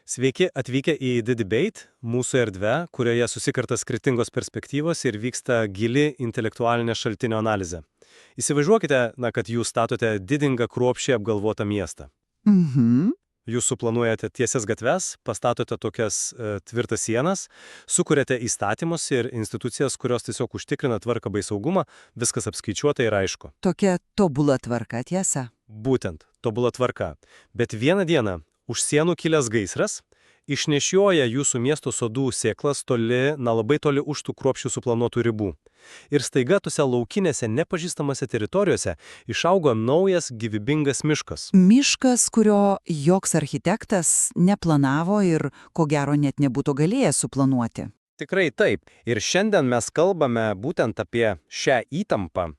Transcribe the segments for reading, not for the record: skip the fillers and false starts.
Sveiki atvykę į The Debate, mūsų erdvę, kurioje susikerta skirtingos perspektyvos ir vyksta gili intelektualinė šaltinio analizė. Įsivaizduokite, kad jūs statote didingą kruopščiai apgalvotą miestą. Jūs suplanuojate tiesias gatves, pastatote tokias tvirtas sienas, sukuriate įstatymus ir institucijas, kurios tiesiog užtikrina tvarką bei saugumą, viskas apskaičiuota ir aišku. Tokia tobula tvarka, tiesa. Būtent, tobula tvarka. Bet vieną dieną už sienų kilęs gaisras išnešioja jūsų miesto sodų sėklas labai toli už tų kruopščių suplanuotų ribų. Ir staiga tose laukinėse nepažįstamose teritorijose išaugo naujas gyvybingas miškas. Miškas, kurio joks architektas neplanavo ir ko gero net nebūtų galėjęs suplanuoti. Tikrai taip. Ir šiandien mes kalbame būtent apie šią įtampą.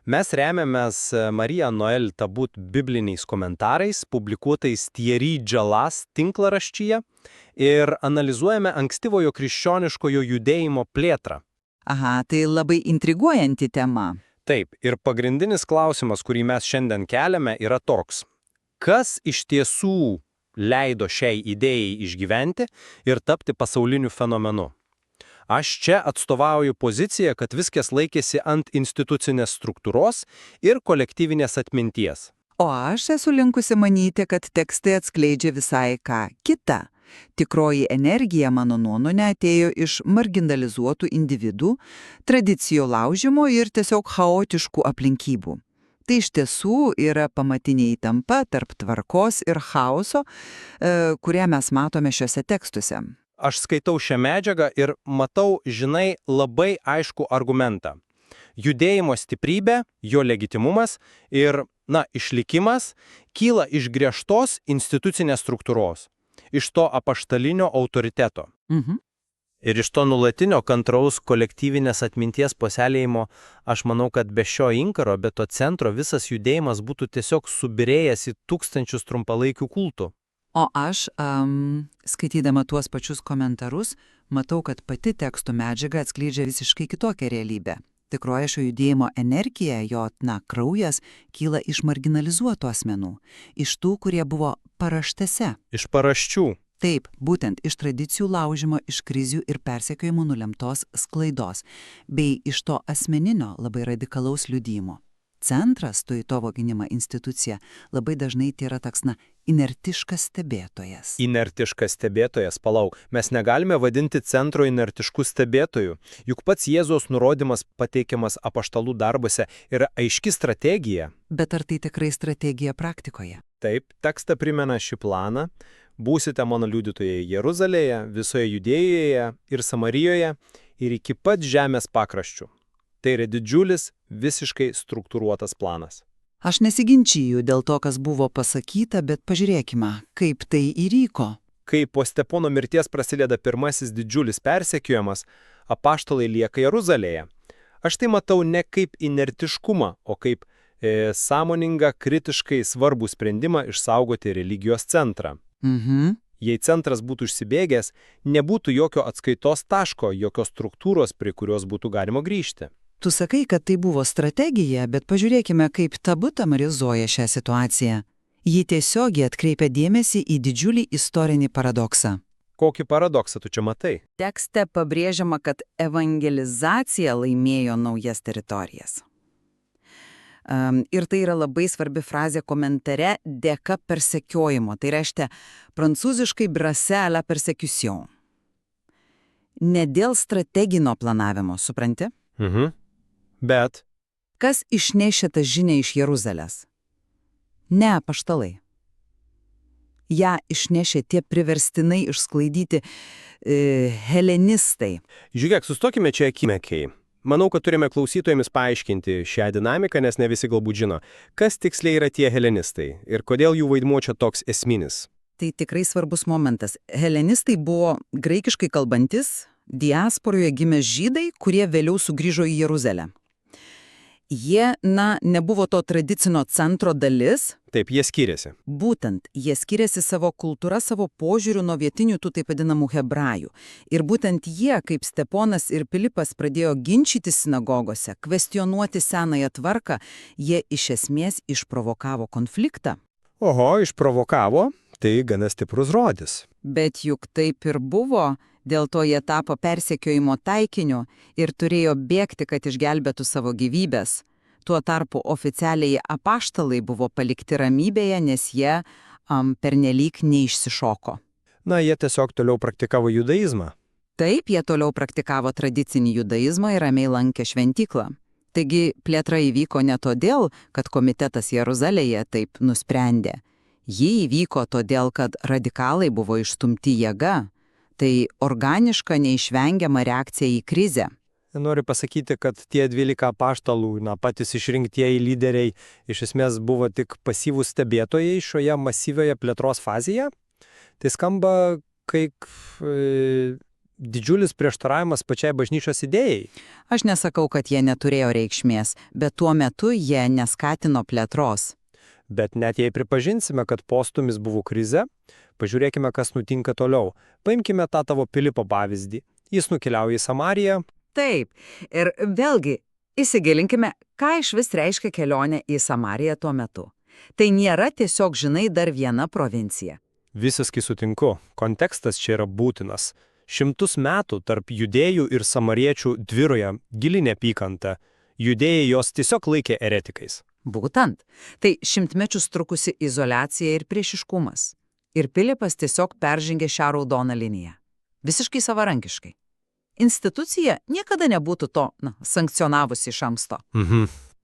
Mes remiamės Marija Noel Tabut bibliniais komentarais, publikuotais Thierry Džalas tinklaraštyje ir analizuojame ankstyvojo krikščioniškojo judėjimo plėtrą. Aha, tai labai intriguojanti tema. Taip, ir pagrindinis klausimas, kurį mes šiandien keliame, yra toks. Kas iš tiesų leido šiai idėjai išgyventi ir tapti pasauliniu fenomenu? Aš čia atstovauju poziciją, kad viskas laikėsi ant institucinės struktūros ir kolektyvinės atminties. O aš esu linkusi manyti, kad tekstai atskleidžia visai ką kitą. Tikroji energija, mano nuomonė, atėjo iš marginalizuotų individų, tradicijų laužimo ir tiesiog chaotiškų aplinkybių. Tai iš tiesų yra pamatinė įtampa tarp tvarkos ir chaoso, kurią mes matome šiuose tekstuose. Aš skaitau šią medžiagą ir matau, labai aiškų argumentą. Judėjimo stiprybė, jo legitimumas ir, išlikimas kyla iš griežtos institucinės struktūros, iš to apaštalinio autoriteto. Ir iš to nulatinio kantraus kolektyvinės atminties puoselėjimo, aš manau, kad be šio inkaro, be to centro, visas judėjimas būtų tiesiog subirėjęs į tūkstančius trumpalaikių kultų. O aš, skaitydama tuos pačius komentarus, matau, kad pati tekstų medžiaga atskleidžia visiškai kitokią realybę. Tikroji šio judėjimo energija, jo, kraujas, kyla iš marginalizuotų asmenų, iš tų, kurie buvo paraštėse. Iš paraščių. Taip, būtent iš tradicijų laužimo, iš krizių ir persekiojimų nulemtos sklaidos, bei iš to asmeninio, labai radikalaus liudijimo. Centras, Stoitovo gynimo institucija, labai dažnai tai yra toks, inertiškas stebėtojas. Inertiškas stebėtojas, palauk, mes negalime vadinti centro inertiškų stebėtojų, juk pats Jėzaus nurodymas pateikiamas apaštalų darbuose yra aiški strategija. Bet ar tai tikrai strategija praktikoje? Taip, tekstą primena šį planą. Būsite mano liudytojai Jeruzalėje, visoje Judėjoje ir Samarijoje ir iki pat žemės pakraščių. Tai yra didžiulis, visiškai struktūruotas planas. Aš nesiginčiju dėl to, kas buvo pasakyta, bet pažiūrėkime, kaip tai įvyko. Kai po Stepono mirties prasideda pirmasis didžiulis persekiojimas, apaštalai lieka Jeruzalėje. Aš tai matau ne kaip inertiškumą, o kaip sąmoningą, kritiškai svarbų sprendimą išsaugoti religijos centrą. Jei centras būtų užsibėgęs, nebūtų jokio atskaitos taško, jokios struktūros, prie kurios būtų galima grįžti. Tu sakai, kad tai buvo strategija, bet pažiūrėkime, kaip Tabut analizuoja šią situaciją. Ji tiesiogiai atkreipia dėmesį į didžiulį istorinį paradoksą. Kokį paradoksą tu čia matai? Tekste pabrėžiama, kad evangelizacija laimėjo naujas teritorijas. Ir tai yra labai svarbi frazė komentare dėka persekiojimo. Tai reiškia prancūziškai brase à la persécution. Ne dėl strateginio planavimo, supranti? Bet? Kas išnešė tą žinią iš Jeruzalės? Ne apaštalai. Ja išnešė tie priverstinai išsklaidyti helenistai. Žiūrėk, sustokime čia akimirkai. Manau, kad turime klausytojams paaiškinti šią dinamiką, nes ne visi galbūt žino, kas tiksliai yra tie helenistai ir kodėl jų vaidmuo čia toks esminis. Tai tikrai svarbus momentas. Helenistai buvo graikiškai kalbantis, diasporoje gimę žydai, kurie vėliau sugrįžo į Jeruzalę. Jie, nebuvo to tradicinio centro dalis. Taip, jie skiriasi. Būtent, jie skiriasi savo kultūra, savo požiūriu nuo vietinių tų taip vadinamų hebrajų. Ir būtent jie, kaip Steponas ir Pilypas, pradėjo ginčyti sinagogose, kvestionuoti senąją tvarką, jie iš esmės išprovokavo konfliktą. Oho, išprovokavo. Tai gana stiprus žodis. Bet juk taip ir buvo, dėl to jie tapo persekiojimo taikiniu ir turėjo bėgti, kad išgelbėtų savo gyvybės. Tuo tarpu oficialiai apaštalai buvo palikti ramybėje, nes jie pernelyg neišsišoko. Na, jie tiesiog toliau praktikavo judaizmą. Taip, jie toliau praktikavo tradicinį judaizmą ir ramiai lankė šventyklą. Taigi plėtra įvyko ne todėl, kad komitetas Jeruzalėje taip nusprendė. Ji įvyko todėl, kad radikalai buvo išstumti jėga. Tai organiška neišvengiama reakcija į krizę. Noriu pasakyti, kad tie 12 apaštalų, patys išrinktieji lyderiai, iš esmės buvo tik pasyvūs stebėtojai šioje masyvioje plėtros fazėje. Tai skamba kaip didžiulis prieštaravimas pačiai bažnyčios idėjai. Aš nesakau, kad jie neturėjo reikšmės, bet tuo metu jie neskatino plėtros. Bet net jei pripažinsime, kad postumis buvo krize, pažiūrėkime, kas nutinka toliau. Paimkime tą tavo Pilypo pavyzdį. Jis nukeliauja į Samariją. Taip, ir vėlgi, įsigilinkime, ką išvis reiškia kelionė į Samariją tuo metu. Tai nėra tiesiog, dar viena provincija. Visiškai sutinku, kontekstas čia yra būtinas. 100 metų tarp judėjų ir samariečių tvyroja gili neapykanta. Judėjai jos tiesiog laikė eretikais. Būtent. Tai 100 mečius trukusi izoliacija ir priešiškumas. Ir Pilypas tiesiog peržengė šią raudoną liniją. Visiškai savarankiškai. Institucija niekada nebūtų to sankcionavusi iš anksto.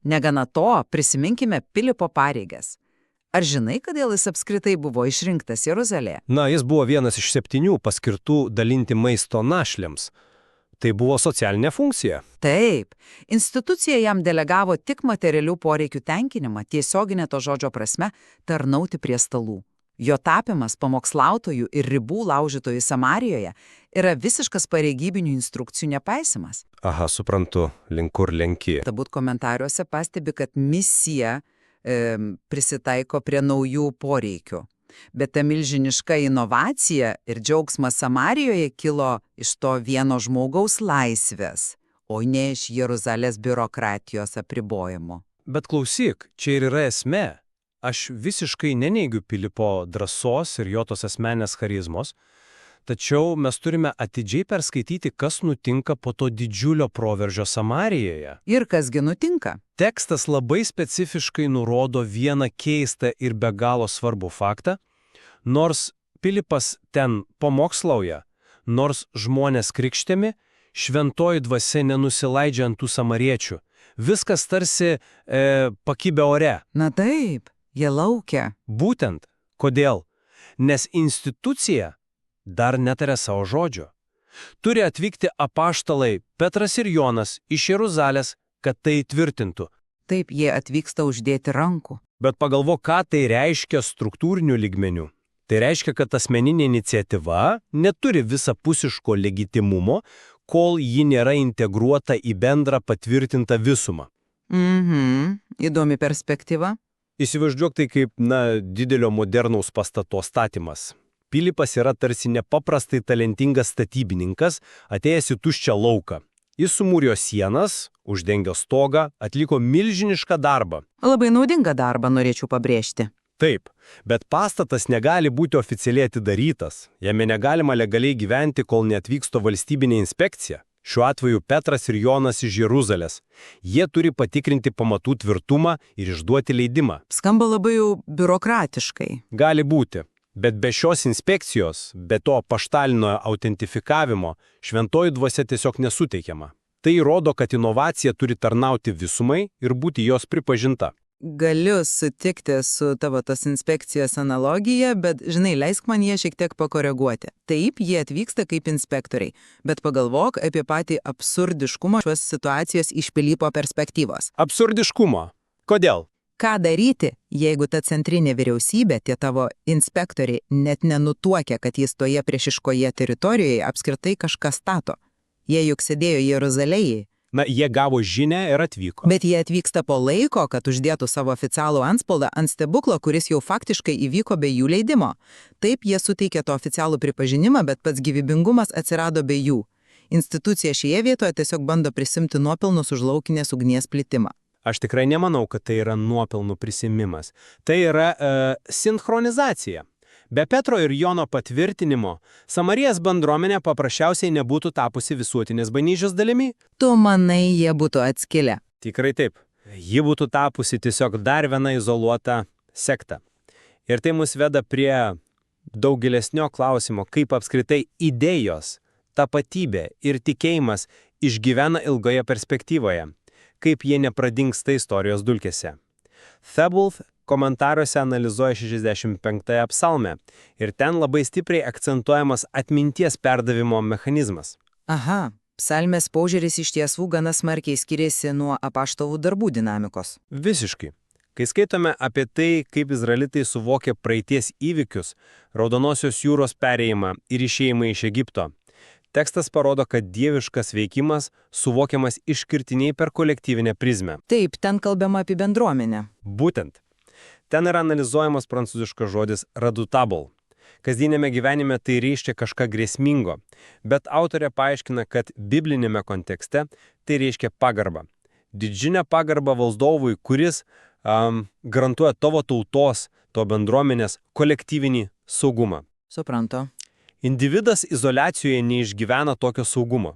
Negana to, prisiminkime Pilypo pareigas. Ar žinai, kodėl jis apskritai buvo išrinktas Jeruzalėje? Jis buvo vienas iš 7 paskirtų dalinti maisto našlėms. Tai buvo socialinė funkcija. Taip. Institucija jam delegavo tik materialių poreikių tenkinimą, tiesioginė to žodžio prasme, tarnauti prie stalų. Jo tapimas pamokslautojų ir ribų laužytojų Samarijoje yra visiškas pareigybinių instrukcijų nepaisimas. Aha, suprantu, link kur lenki. Tabūt komentaruose pastebi, kad misija prisitaiko prie naujų poreikių. Bet ta milžiniška inovacija ir džiaugsmas Samarijoje kilo iš to vieno žmogaus laisvės, o ne iš Jeruzalės biurokratijos apribojimo. Bet klausyk, čia ir yra esmė. Aš visiškai neneigiu Pilypo drąsos ir jo tos asmenės charizmos, tačiau mes turime atidžiai perskaityti, kas nutinka po to didžiulio proveržio Samarijoje. Ir kasgi nutinka? Tekstas labai specifiškai nurodo vieną keistą ir be galo svarbų faktą. Nors Pilypas ten pamokslauja, nors žmonės krikštėmi, šventoji dvasia nenusileidžia ant tų samariečių. Viskas tarsi pakibę ore. Na taip, jie laukia. Būtent. Kodėl? Nes institucija dar netarė savo žodžio. Turi atvykti apaštalai Petras ir Jonas iš Jeruzalės, kad tai tvirtintų. Taip, jie atvyksta uždėti rankų. Bet pagalvok, ką tai reiškia struktūriniu lygmeniu. Tai reiškia, kad asmeninė iniciatyva neturi visapusiško legitimumo, kol ji nėra integruota į bendrą patvirtintą visumą. Įdomi perspektyva. Įsivaizduok tai kaip, didelio modernaus pastato statymas. Pilypas yra tarsi nepaprastai talentingas statybininkas, atėjęs į tuščią lauką. Jis sumūrė sienas, uždengė stogą, atliko milžinišką darbą. Labai naudingą darbą, norėčiau pabrėžti. Taip, bet pastatas negali būti oficialiai atidarytas. Jame negalima legaliai gyventi, kol neatvyksta valstybinė inspekcija. Šiuo atveju Petras ir Jonas iš Jeruzalės. Jie turi patikrinti pamatų tvirtumą ir išduoti leidimą. Skamba labai jau biurokratiškai. Gali būti. Bet be šios inspekcijos, be to apaštalinio autentifikavimo, šventoji dvasia tiesiog nesuteikiama. Tai rodo, kad inovacija turi tarnauti visumai ir būti jos pripažinta. Galiu sutikti su tavo tos inspekcijos analogija, bet, leisk man ją šiek tiek pakoreguoti. Taip, jie atvyksta kaip inspektoriai, bet pagalvok apie patį absurdiškumą šios situacijos iš Pilypo perspektyvos. Absurdiškumo? Kodėl? Ką daryti, jeigu ta centrinė vyriausybė, tie tavo inspektoriai, net nenutuokia, kad jis toje priešiškoje teritorijoje apskritai kažką stato? Jie juk sėdėjo Jeruzalėje. Jie gavo žinią ir atvyko. Bet jie atvyksta po laiko, kad uždėtų savo oficialų antspaudą ant stebuklo, kuris jau faktiškai įvyko be jų leidimo. Taip, jie suteikė to oficialų pripažinimą, bet pats gyvybingumas atsirado be jų. Institucija šioje vietoje tiesiog bando prisimti nuopelnus už laukinės ugnies plitimą. Aš tikrai nemanau, kad tai yra nuopelnų prisimimas. Tai yra sinchronizacija. Be Petro ir Jono patvirtinimo, Samarijos bendruomenė paprasčiausiai nebūtų tapusi visuotinės bažnyčios dalimi. Tu manai, jie būtų atskilę? Tikrai taip. Ji būtų tapusi tiesiog dar viena izoliuota sekta. Ir tai mus veda prie daug gilesnio klausimo, kaip apskritai idėjos, tapatybė ir tikėjimas išgyvena ilgoje perspektyvoje, kaip jie nepradingsta istorijos dulkėse. Theobald komentaruose analizuoja 65-ąją psalmę ir ten labai stipriai akcentuojamas atminties perdavimo mechanizmas. Aha, psalmės požiūris iš tiesų gana smarkiai skiriasi nuo apaštalų darbų dinamikos. Visiškai. Kai skaitome apie tai, kaip izraelitai suvokė praeities įvykius, Raudonosios jūros perėjimą ir išėjimą iš Egipto, tekstas parodo, kad dieviškas veikimas suvokiamas išskirtiniai per kolektyvinę prizmę. Taip, ten kalbama apie bendruomenę. Būtent. Ten yra analizuojamas prancūziškas žodis redoutable. Kasdienėme gyvenime tai reiškia kažką grėsmingo, bet autorė paaiškina, kad biblinėme kontekste tai reiškia pagarbą. Didžiulę pagarbą valdovui, kuris garantuoja tavo tautos, to bendruomenės kolektyvinį saugumą. Suprantu. Individas izoliacijoje neišgyvena tokio saugumo.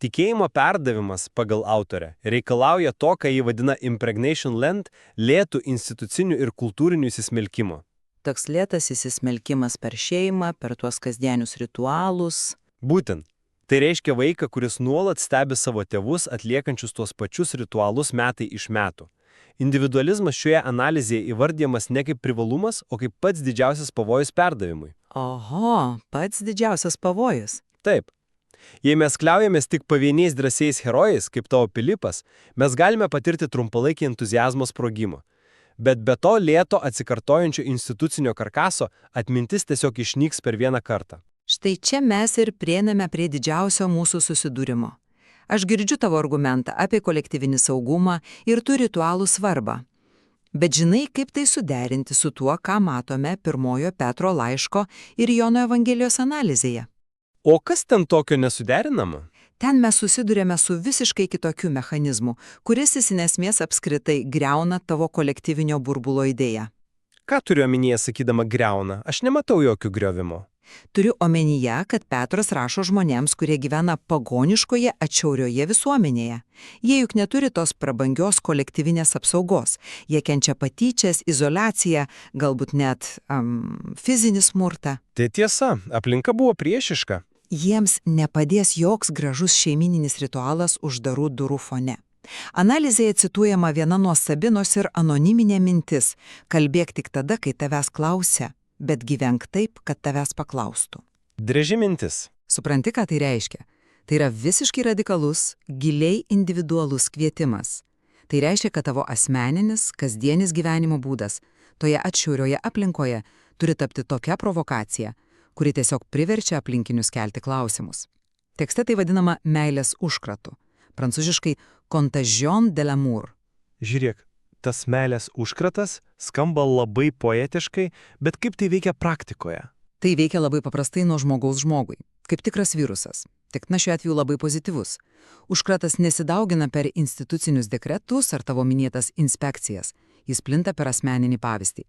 Tikėjimo perdavimas, pagal autorę, reikalauja to, ką jį vadina impregnation lent, lėtų institucinių ir kultūrinių įsismelkimo. Toks lėtas įsismelkimas per šeimą, per tuos kasdienius ritualus. Būtent. Tai reiškia vaiką, kuris nuolat stebi savo tėvus atliekančius tuos pačius ritualus metai iš metų. Individualizmas šioje analizėje įvardyjamas ne kaip privalumas, o kaip pats didžiausias pavojus perdavimui. Oho, pats didžiausias pavojus. Taip. Jei mes kliaujamės tik pavieniais drąsiais herojais, kaip tavo Pilypas, mes galime patirti trumpalaikį entuziazmo sprogimą. Bet be to lėto atsikartojančio institucinio karkaso atmintis tiesiog išnyks per vieną kartą. Štai čia mes ir prieiname prie didžiausio mūsų susidūrimo. Aš girdžiu tavo argumentą apie kolektyvinį saugumą ir tų ritualų svarbą. Bet žinai, kaip tai suderinti su tuo, ką matome pirmojo Petro laiško ir Jono Evangelijos analizėje? O kas ten tokio nesuderinama? Ten mes susidurėme su visiškai kitokiu mechanizmu, kuris esmės apskritai griauna tavo kolektyvinio burbulo idėją. Ką turiu omenyje sakydama griauna? Aš nematau jokių griovimo. Turiu omenyje, kad Petras rašo žmonėms, kurie gyvena pagoniškoje atšiaurioje visuomenėje. Jie juk neturi tos prabangios kolektyvinės apsaugos. Jie kenčia patyčias, izoliaciją, galbūt net fizinį smurtą. Tai tiesa, aplinka buvo priešiška. Jiems nepadės joks gražus šeimininis ritualas uždarų durų fone. Analizėje cituojama viena nuostabi nors ir anoniminė mintis – kalbėk tik tada, kai tavęs klausia, bet gyvenk taip, kad tavęs paklaustų. Dreži mintis. Supranti, ką tai reiškia? Tai yra visiškai radikalus, giliai individualus kvietimas. Tai reiškia, kad tavo asmeninis, kasdienis gyvenimo būdas toje atšiaurioje aplinkoje turi tapti tokia provokacija, kuri tiesiog priverčia aplinkinius kelti klausimus. Tekste tai vadinama meilės užkratu. Prancūziškai contagion de l'amour. Žiūrėk, tas meilės užkratas skamba labai poetiškai, bet kaip tai veikia praktikoje? Tai veikia labai paprastai nuo žmogaus žmogui, kaip tikras virusas. Tik šiuo atveju labai pozityvus. Užkratas nesidaugina per institucinius dekretus ar tavo minėtas inspekcijas. Jis plinta per asmeninį pavyzdį.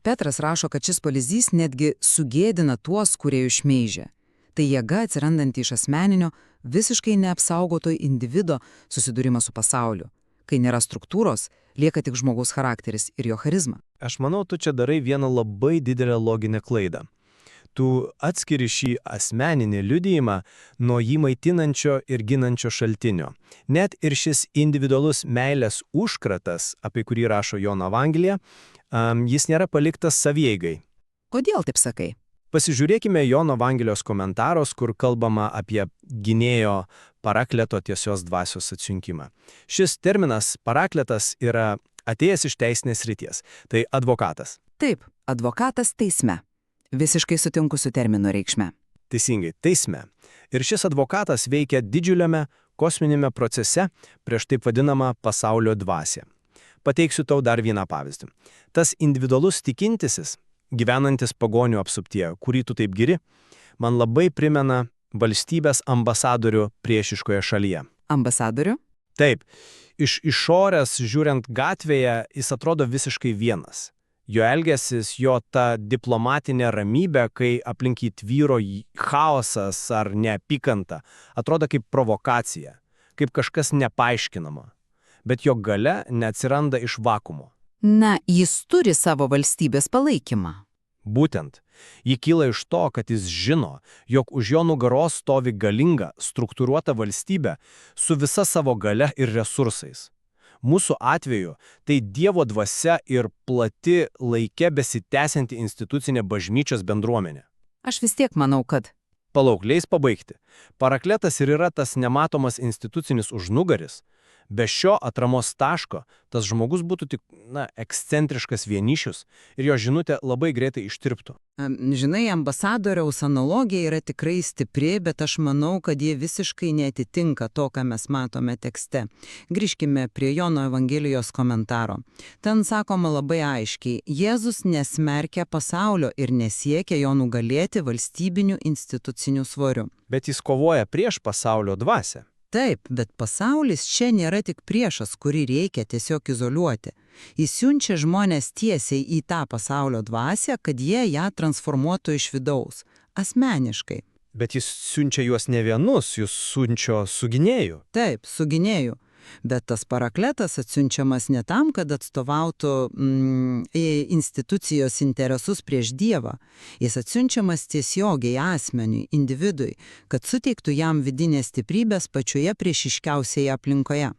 Petras rašo, kad šis pavyzdys netgi sugėdina tuos, kurie jų šmeižia. Tai jėga atsirandanti iš asmeninio, visiškai neapsaugoto individo susidūrimo su pasauliu. Kai nėra struktūros, lieka tik žmogaus charakteris ir jo charizma. Aš manau, tu čia darai vieną labai didelę loginę klaidą. Tu atskiri šį asmeninį liudijimą nuo jį maitinančio ir ginančio šaltinio. Net ir šis individualus meilės užkratas, apie kurį rašo Jono Evangelija, jis nėra paliktas savieigai. Kodėl taip sakai? Pasižiūrėkime Jono Evangelijos komentaros, kur kalbama apie gynėjo parakleto tiesios dvasios atsiunkimą. Šis terminas parakletas yra atėjęs iš teisinės srities. Tai advokatas. Taip, advokatas teisme. Visiškai sutinku su termino reikšme. Teisingai, teisme. Ir šis advokatas veikia didžiuliame kosminėme procese prieš taip vadinamą pasaulio dvasią. Pateiksiu tau dar vieną pavyzdį. Tas individualus tikintisis, gyvenantis pagonių apsuptyje, kurį tu taip giri, man labai primena valstybės ambasadorių priešiškoje šalyje. Ambasadorių? Taip. Iš išorės, žiūrint gatvėje, jis atrodo visiškai vienas. Jo elgesis, jo ta diplomatinė ramybė, kai aplink jį tvyro chaosas ar neapykanta, atrodo kaip provokacija, kaip kažkas nepaaiškinama. Bet jo galia neatsiranda iš vakumo. Na, jis turi savo valstybės palaikymą. Būtent, ji kyla iš to, kad jis žino, jog už jo nugaros stovi galinga, struktūruota valstybė su visa savo galia ir resursais. Mūsų atveju tai Dievo dvasia ir plati laike besitęsianti institucinė bažnyčios bendruomenė. Aš vis tiek manau, kad Palauk, leis pabaigti. Parakletas ir yra tas nematomas institucinis užnugaris. Be šio atramos taško tas žmogus būtų tik, ekscentriškas vienišius ir jo žinutė labai greitai ištirptų. Žinai, ambasadoriaus analogija yra tikrai stipri, bet aš manau, kad jie visiškai neatitinka to, ką mes matome tekste. Grįžkime prie Jono Evangelijos komentaro. Ten sakoma labai aiškiai, Jėzus nesmerkia pasaulio ir nesiekia jo nugalėti valstybinių institucinių svorių. Bet jis kovoja prieš pasaulio dvasią. Taip, bet pasaulis čia nėra tik priešas, kurį reikia tiesiog izoliuoti. Jis siunčia žmonės tiesiai į tą pasaulio dvasią, kad jie ją transformuotų iš vidaus, asmeniškai. Bet jis siunčia juos ne vienus, jis siunčia su gynėju. Taip, su gynėju. Bet tas parakletas atsiunčiamas ne tam, kad atstovautų institucijos interesus prieš Dievą. Jis atsiunčiamas tiesiogiai asmeniui, individui, kad suteiktų jam vidinės stiprybės pačioje priešiškiausioje aplinkoje.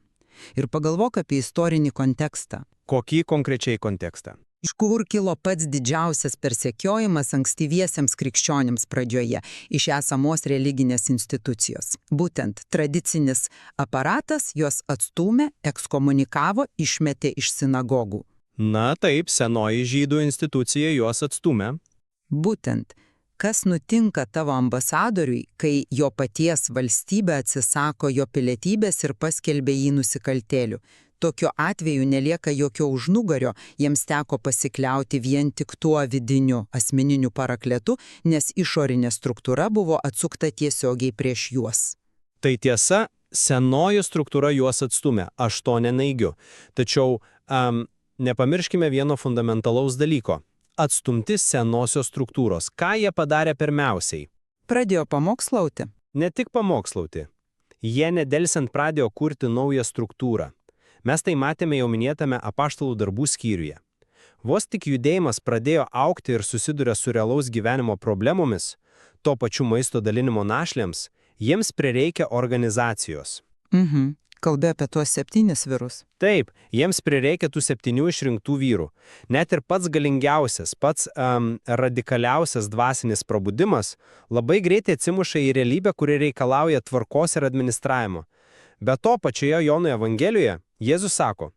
Ir pagalvok apie istorinį kontekstą. Kokį konkrečiai kontekstą? Iš kur kilo pats didžiausias persekiojimas ankstyviesiems krikščionims pradžioje iš esamos religinės institucijos. Būtent tradicinis aparatas juos atstūmė, ekskomunikavo, išmetė iš sinagogų. Na taip, senoji žydų institucija juos atstūmė. Būtent, kas nutinka tavo ambasadoriui, kai jo paties valstybė atsisako jo pilietybės ir paskelbė jį nusikaltėliu? Tokiu atveju nelieka jokio užnugario, jiems teko pasikliauti vien tik tuo vidiniu asmeniniu parakletu, nes išorinė struktūra buvo atsukta tiesiogiai prieš juos. Tai tiesa, senoji struktūra juos atstūmė, aš to neneigiu. Tačiau nepamirškime vieno fundamentalaus dalyko. Atstumti senosios struktūros. Ką jie padarė pirmiausiai? Pradėjo pamokslauti. Ne tik pamokslauti. Jie nedelsiant pradėjo kurti naują struktūrą. Mes tai matėme jau minėtame apaštalų darbų skyriuje. Vos tik judėjimas pradėjo augti ir susiduria su realaus gyvenimo problemomis, to pačiu maisto dalinimo našlėms, jiems prireikia organizacijos. Kalbė apie tuos 7 vyrus. Taip, jiems prireikia tų 7 išrinktų vyrų. Net ir pats galingiausias, pats radikaliausias dvasinis prabudimas labai greitai atsimuša į realybę, kuri reikalauja tvarkos ir administravimo. Be to, pačioje Jono Evangelijoje Jėzus sako,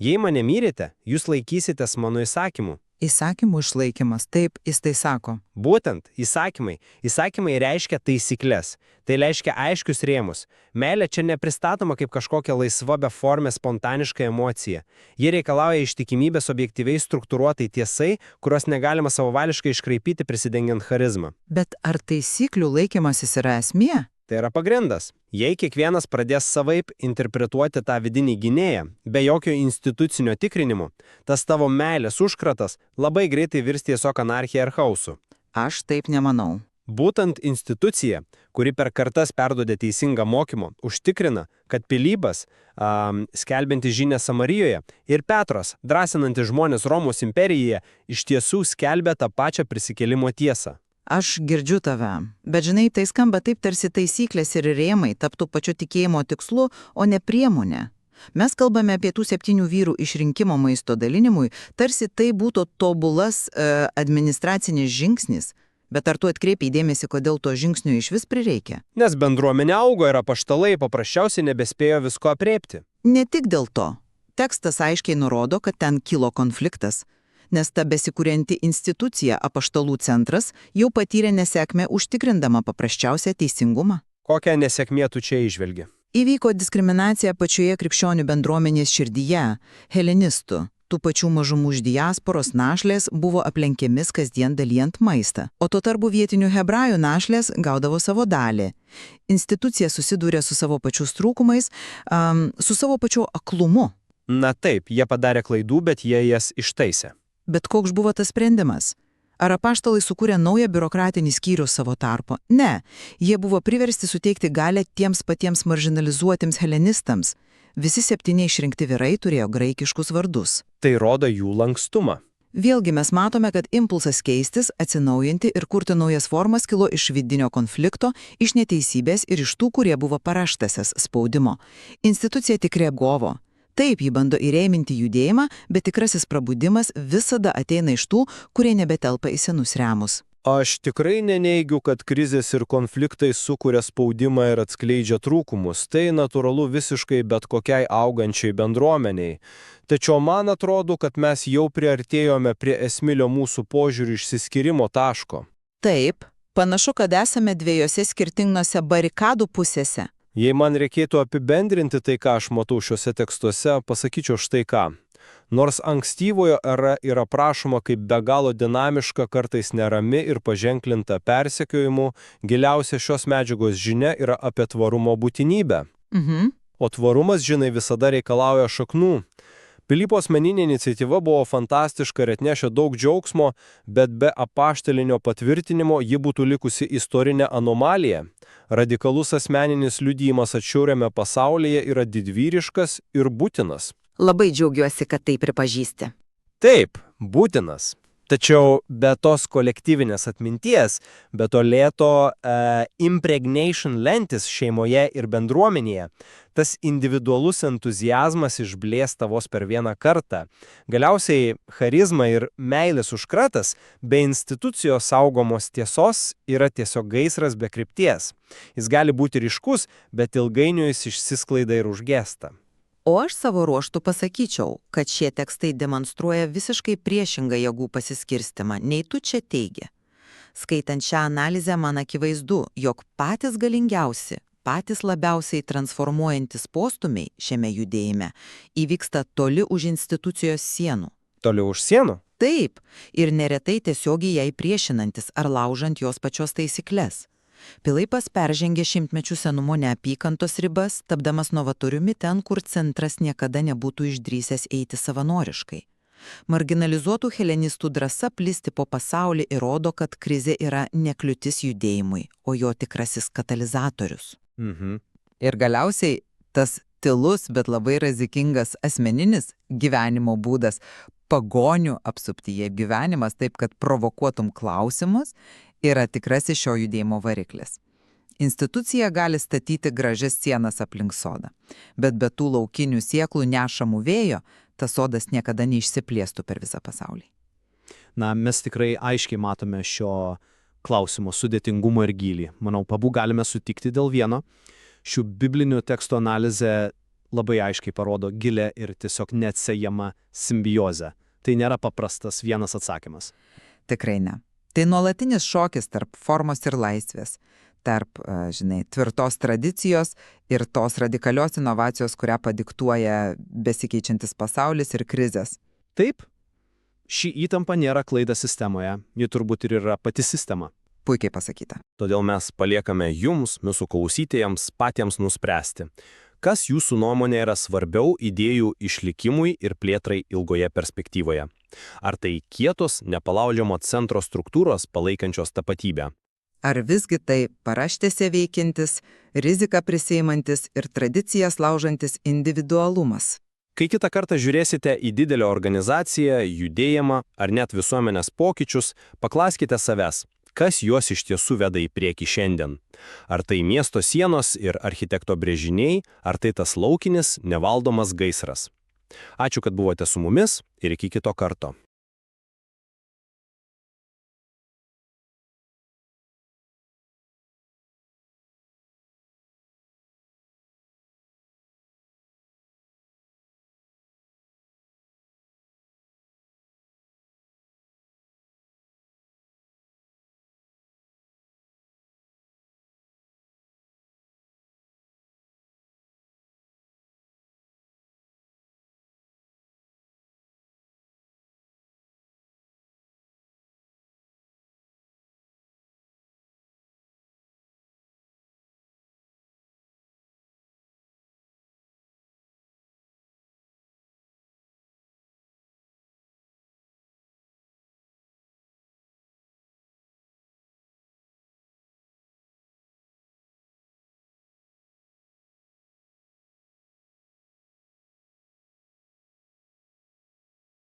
jei mane mylite, jūs laikysitės mano įsakymų. Įsakymų išlaikymas, taip, jis tai sako. Būtent, įsakymai. Įsakymai reiškia taisyklės. Tai reiškia aiškius rėmus. Meilė čia nepristatoma kaip kažkokia laisva beformė spontaniška emocija. Ji reikalauja ištikimybės objektyviai struktūruotai tiesai, kurios negalima savavališkai iškraipyti prisidengiant charizmą. Bet ar taisyklių laikymasis yra esmė? Tai yra pagrindas. Jei kiekvienas pradės savaip interpretuoti tą vidinį gynėją, be jokio institucinio tikrinimo, tas tavo meilės užkratas labai greitai virs tiesiog anarchija ir chaosu. Aš taip nemanau. Būtent institucija, kuri per kartas perduodė teisingą mokymą, užtikrina, kad Pilypas, skelbiantis žinią Samarijoje, ir Petras, drąsinantis žmonės Romos imperijoje, iš tiesų skelbia tą pačią prisikėlimo tiesą. Aš girdžiu tave, bet žinai, tai skamba taip, tarsi taisyklės ir rėmai taptų pačiu tikėjimo tikslu, o ne priemonė. Mes kalbame apie tų 7 vyrų išrinkimo maisto dalinimui, tarsi tai būtų tobulas administracinis žingsnis. Bet ar tu atkreipiai dėmesį, kodėl to žingsnio iš vis prireikia? Nes bendruomenė augo ir apaštalai paprasčiausiai nebespėjo visko apreipti. Ne tik dėl to. Tekstas aiškiai nurodo, kad ten kilo konfliktas. Nes ta besikurianti institucija, apaštalų centras, jau patyrė nesėkmę užtikrindama paprasčiausią teisingumą. Kokią nesėkmę tu čia įžvelgi? Įvyko diskriminacija pačioje krikščionių bendruomenės širdyje, helenistų. Tų pačių mažumų iš diasporos našlės buvo aplenkiamis kasdien dalijant maistą, o tuo tarpu vietinių hebrajų našlės gaudavo savo dalį. Institucija susidūrė su savo pačius trūkumais, su savo pačiu aklumu. Na taip, jie padarė klaidų, bet jie jas ištaisė. Bet koks buvo tas sprendimas? Ar apaštalai sukūrė naują biurokratinį skyrių savo tarpo? Ne, jie buvo priversti suteikti galę tiems patiems marginalizuotiems helenistams. Visi 7 išrinkti vyrai turėjo graikiškus vardus. Tai rodo jų lankstumą. Vėlgi mes matome, kad impulsas keistis, atsinaujinti ir kurti naujas formas kilo iš vidinio konflikto, iš neteisybės ir iš tų, kurie buvo paraštasis spaudimo. Institucija tik reagovo. Taip, jį bando įrėminti judėjimą, bet tikrasis prabudimas visada ateina iš tų, kurie nebetelpa į senus rėmus. Aš tikrai neneigiu, kad krizės ir konfliktai sukuria spaudimą ir atskleidžia trūkumus. Tai natūralu visiškai bet kokiai augančiai bendruomeniai. Tačiau man atrodo, kad mes jau priartėjome prie esminio mūsų požiūrių išsiskyrimo taško. Taip, panašu, kad esame 2 skirtingose barikadų pusėse. Jei man reikėtų apibendrinti tai, ką aš matau šiuose tekstuose, pasakyčiau štai ką. Nors ankstyvojo era yra aprašoma kaip be galo dinamiška, kartais nerami ir paženklinta persekiojimu, giliausia šios medžiagos žinia yra apie tvarumo būtinybę. O tvarumas, žinai, visada reikalauja šaknų. Pilypo asmeninė iniciatyva buvo fantastiška ir atnešė daug džiaugsmo, bet be apaštalinio patvirtinimo ji būtų likusi istorinė anomalija. Radikalus asmeninis liudijimas atšiauriame pasaulyje yra didvyriškas ir būtinas. Labai džiaugiuosi, kad tai pripažįsti. Taip, būtinas. Tačiau be tos kolektyvinės atminties, be to lėto impregnation lentis šeimoje ir bendruomenėje, tas individualus entuziazmas išblėsta vos per vieną kartą. Galiausiai charizma ir meilės užkratas be institucijos saugomos tiesos yra tiesiog gaisras be krypties. Jis gali būti ryškus, bet ilgainiui jis išsisklaida ir užgesta. O aš savo ruoštų pasakyčiau, kad šie tekstai demonstruoja visiškai priešingą jėgų pasiskirstimą, nei tu čia teigi. Skaitant šią analizę, man akivaizdu, jog patys galingiausi, patys labiausiai transformuojantis postumiai šiame judėjime įvyksta toli už institucijos sienų. Toliau už sienų? Taip, ir neretai tiesiogiai jai priešinantis ar laužant jos pačios taisyklės. Pilypas peržengė šimtmečių senumo neapykantos ribas, tapdamas novatoriumi ten, kur centras niekada nebūtų išdrįsęs eiti savanoriškai. Marginalizuotų helenistų drąsa plisti po pasaulį įrodo, kad krizė yra ne kliūtis judėjimui, o jo tikrasis katalizatorius. Ir galiausiai tas tylus, bet labai rizikingas asmeninis gyvenimo būdas, pagonių apsuptyje gyvenimas taip, kad provokuotum klausimus, yra tikrasis šio judėjimo variklis. Institucija gali statyti gražias sienas aplink sodą, bet be tų laukinių sėklų nešamų vėjo, tas sodas niekada neišsiplėstų per visą pasaulį. Na, mes tikrai aiškiai matome šio klausimo sudėtingumo ir gylį. Manau, abu galime sutikti dėl vieno. Šių biblinių tekstų analizė labai aiškiai parodo gilę ir tiesiog neatsiejamą simbiozę. Tai nėra paprastas vienas atsakymas. Tikrai ne. Tai nuolatinis šokis tarp formos ir laisvės, tarp, tvirtos tradicijos ir tos radikalios inovacijos, kurią padiktuoja besikeičiantis pasaulis ir krizės. Taip, ši įtampa nėra klaida sistemoje, ji turbūt ir yra pati sistema. Puikiai pasakyta. Todėl mes paliekame jums, mūsų klausytojams, patiems nuspręsti, kas jūsų nuomonė yra svarbiau idėjų išlikimui ir plėtrai ilgoje perspektyvoje. Ar tai kietos, nepalaužiamo centro struktūros palaikančios tapatybę? Ar visgi tai paraštėse veikiantis, riziką prisiimantis ir tradicijas laužantis individualumas? Kai kitą kartą žiūrėsite į didelę organizaciją, judėjimą ar net visuomenės pokyčius, paklauskite savęs, kas juos iš tiesų veda į priekį šiandien. Ar tai miesto sienos ir architekto brėžiniai, ar tai tas laukinis, nevaldomas gaisras. Ačiū, kad buvote su mumis ir iki kito karto.